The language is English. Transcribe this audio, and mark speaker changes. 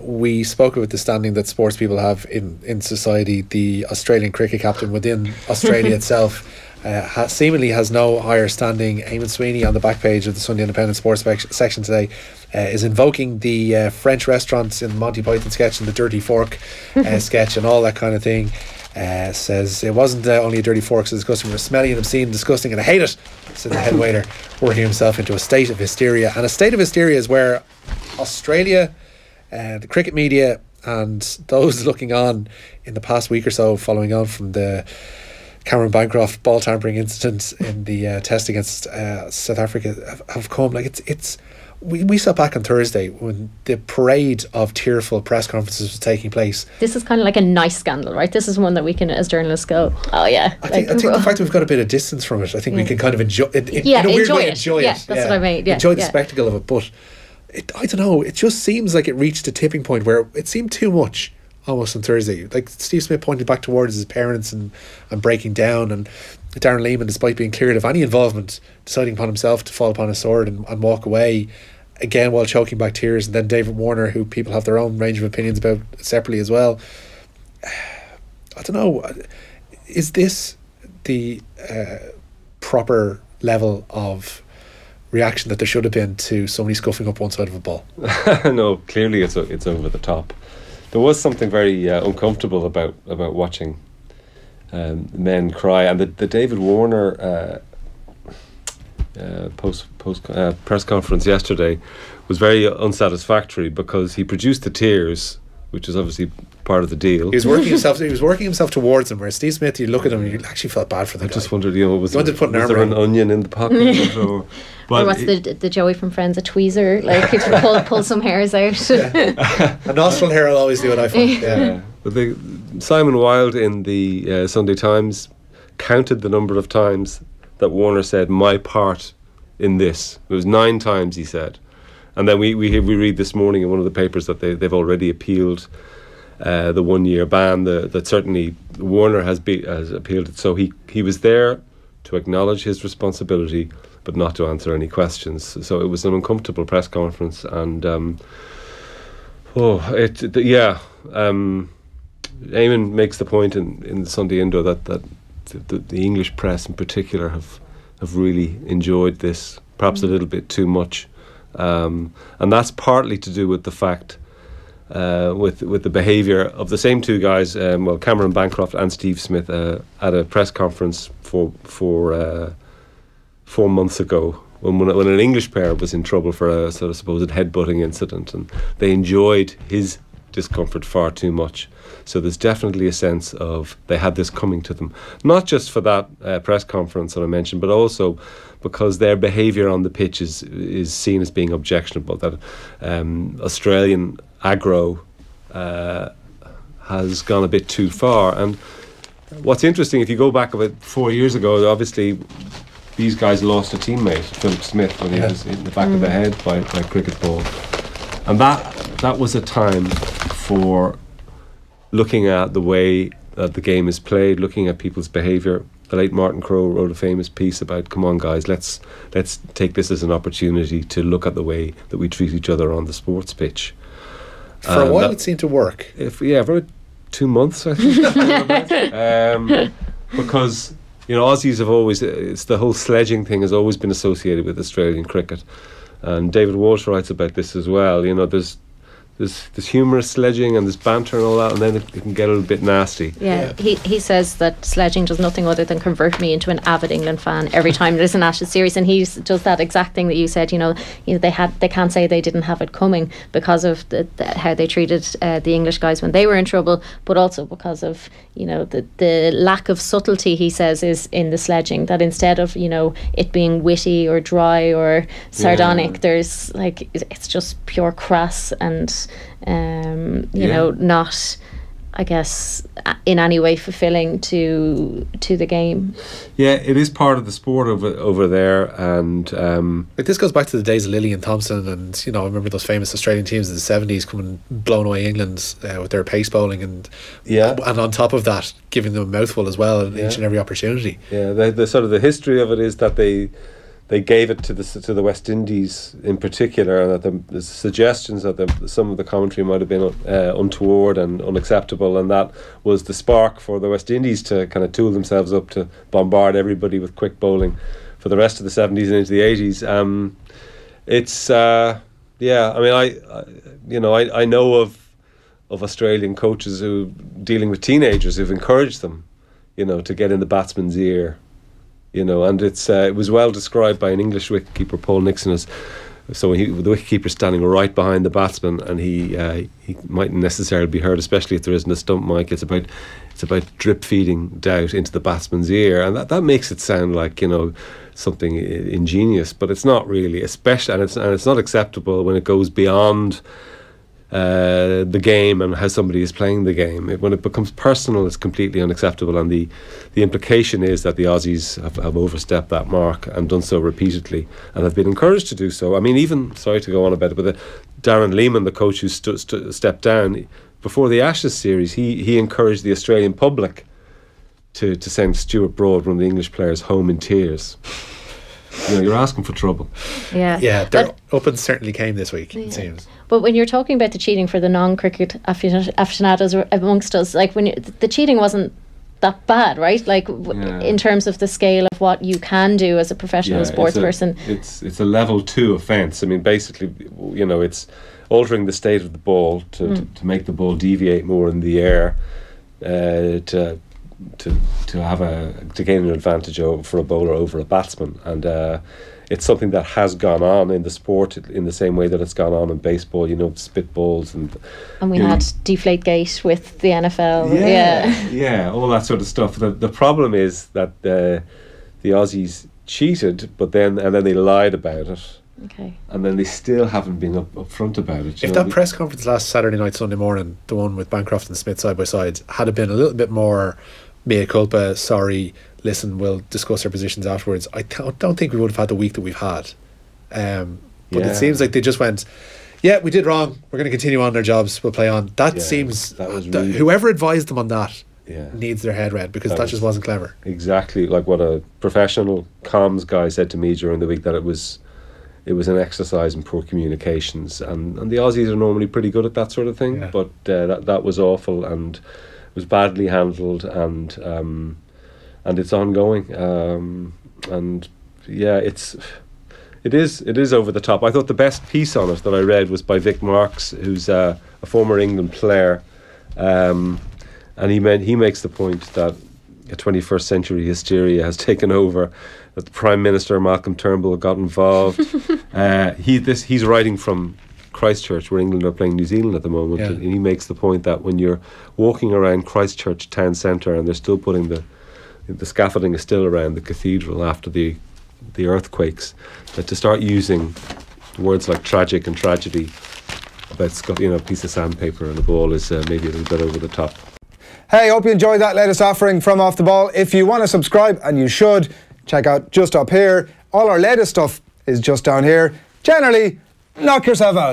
Speaker 1: We spoke about the standing that sports people have in society. The Australian cricket captain within Australia itself seemingly has no higher standing. Eamon Sweeney on the back page of the Sunday Independent Sports section today is invoking the French restaurants in Monty Python sketch and the Dirty Fork sketch and all that kind of thing. Says it wasn't only a dirty fork, so the customer was smelly and obscene and disgusting and I hate it, said the head waiter, working himself into a state of hysteria. And a state of hysteria is where Australia, the cricket media and those looking on in the past week or so, following on from the Cameron Bancroft ball tampering incident in the test against South Africa, have come. Like it's we sat back on Thursday when the parade of tearful press conferences was taking place.
Speaker 2: This is kind of like a nice scandal, right? This is one that we can, as journalists, go, oh yeah.
Speaker 1: I think the fact that we've got a bit of distance from it, I think we can kind of enjoy it. In a weird way, enjoy it.
Speaker 2: Yeah, that's what I mean. Yeah,
Speaker 1: enjoy the spectacle of it. But I don't know, it just seems like it reached a tipping point where it seemed too much almost on Thursday. Like Steve Smith pointed back towards his parents and breaking down, and Darren Lehman, despite being cleared of any involvement, deciding upon himself to fall upon his sword and walk away, again while choking back tears. And then David Warner, who people have their own range of opinions about separately as well. I don't know, is this the proper level of reaction that there should have been to somebody scuffing up one side of a ball?
Speaker 3: No, clearly it's over the top. There was something very uncomfortable about watching men cry, and the David Warner post press conference yesterday was very unsatisfactory because he produced the tears, which is obviously part of the deal.
Speaker 1: He was working himself towards him, whereas Steve Smith, you look at him and you actually felt bad for the guy.
Speaker 3: I just wondered, was there an onion in the pocket?
Speaker 2: Or what's the Joey from Friends, a tweezer, like to pull some hairs out.
Speaker 1: A nostril hair will always do what I find. Yeah.
Speaker 3: But Simon Wilde in the Sunday Times counted the number of times that Warner said my part in this. It was 9 times he said. And then we read this morning in one of the papers that they've already appealed the 1-year ban. That certainly Warner has appealed it. So he was there to acknowledge his responsibility, but not to answer any questions. So it was an uncomfortable press conference, and Eamon makes the point in the Sunday Indo that the English press in particular have really enjoyed this, perhaps a little bit too much, and that's partly to do with the fact with the behaviour of the same two guys, Cameron Bancroft and Steve Smith, at a press conference for 4 months ago when an English pair was in trouble for a sort of supposed headbutting incident, and they enjoyed his discomfort far too much. So there's definitely a sense of they had this coming to them, not just for that press conference that I mentioned, but also because their behaviour on the pitch is seen as being objectionable. That Australian aggro has gone a bit too far. And what's interesting, if you go back about 4 years ago, obviously these guys lost a teammate, Philip Smith, when he was in the back of the head by a cricket ball. And that was a time for looking at the way that the game is played, looking at people's behaviour. The late Martin Crowe wrote a famous piece about, come on guys, let's take this as an opportunity to look at the way that we treat each other on the sports pitch.
Speaker 1: For a while it seemed to work.
Speaker 3: For about 2 months, I think. Because Aussies have always, it's the whole sledging thing has always been associated with Australian cricket, and David Walsh writes about this as well. There's humorous sledging and there's banter and all that, and then it can get a little bit nasty.
Speaker 2: Yeah. He says that sledging does nothing other than convert me into an avid England fan every time there's an Ashes series, and he does that exact thing that you said. They can't say they didn't have it coming because of how they treated the English guys when they were in trouble, but also because of the lack of subtlety, he says, is in the sledging, that instead of it being witty or dry or sardonic, there's it's just pure crass and not, I guess, in any way fulfilling to the game.
Speaker 3: Yeah, it is part of the sport over there, and
Speaker 1: this goes back to the days of Lillian Thompson, and I remember those famous Australian teams in the 70s coming blowing away England with their pace bowling, and on top of that giving them a mouthful as well at each and every opportunity.
Speaker 3: Yeah, the sort of the history of it is that they gave it to the West Indies in particular, and that the suggestions that some of the commentary might have been untoward and unacceptable, and that was the spark for the West Indies to kind of tool themselves up to bombard everybody with quick bowling for the rest of the 70s and into the 80s. I know of Australian coaches who dealing with teenagers who've encouraged them, to get in the batsman's ear. And it was well described by an English wicketkeeper, Paul Nixon, as so the wicketkeeper standing right behind the batsman, and he mightn't necessarily be heard, especially if there isn't a stump mic. It's about drip feeding doubt into the batsman's ear, and that makes it sound like something ingenious, but it's not really. Especially, and it's not acceptable when it goes beyond the game and how somebody is playing the game. When it becomes personal, it's completely unacceptable, and the implication is that the Aussies have overstepped that mark and done so repeatedly, and have been encouraged to do so. I mean, even, sorry to go on about it, but Darren Lehman, the coach who stepped down before the Ashes series, he encouraged the Australian public to send Stuart Broad, one of the English players, home in tears. You're asking for trouble.
Speaker 2: Yeah.
Speaker 1: Their opens certainly came this week, it seems.
Speaker 2: But when you're talking about the cheating for the non-cricket aficionados amongst us, like the cheating wasn't that bad, right? Like in terms of the scale of what you can do as a professional sports person.
Speaker 3: It's a level 2 offence. I mean, basically, it's altering the state of the ball to make the ball deviate more in the air, to gain an advantage for a bowler over a batsman, and it's something that has gone on in the sport in the same way that it's gone on in baseball. Spit balls and
Speaker 2: we had Deflategate with the NFL.
Speaker 3: All that sort of stuff. The problem is that the Aussies cheated, but then they lied about it.
Speaker 2: Okay.
Speaker 3: And then they still haven't been upfront about it.
Speaker 1: If that press conference last Saturday night, Sunday morning, the one with Bancroft and Smith side by side, had it been a little bit more mea culpa, sorry, listen, we'll discuss our positions afterwards, I don't think we would have had the week that we've had. But it seems like they just went, we did wrong, we're going to continue on their jobs, we'll play on. That seems, whoever advised them on that needs their head read, because that just wasn't clever. Exactly,
Speaker 3: like what a professional comms guy said to me during the week, that it was an exercise in poor communications, and the Aussies are normally pretty good at that sort of thing, but that was awful and was badly handled, and it's ongoing, it is over the top. I thought the best piece on it that I read was by Vic Marks, who's a former England player, and he makes the point that a 21st century hysteria has taken over, that the Prime Minister Malcolm Turnbull got involved. He's writing from Christchurch, where England are playing New Zealand at the moment, and he makes the point that when you're walking around Christchurch town centre and they're still putting the scaffolding is still around the cathedral after the earthquakes, that to start using words like tragic and tragedy about a piece of sandpaper and a ball is maybe a little bit over the top.
Speaker 4: Hey, hope you enjoyed that latest offering from Off the Ball. If you want to subscribe, and you should, check out just up here. All our latest stuff is just down here. Generally, knock yourself out.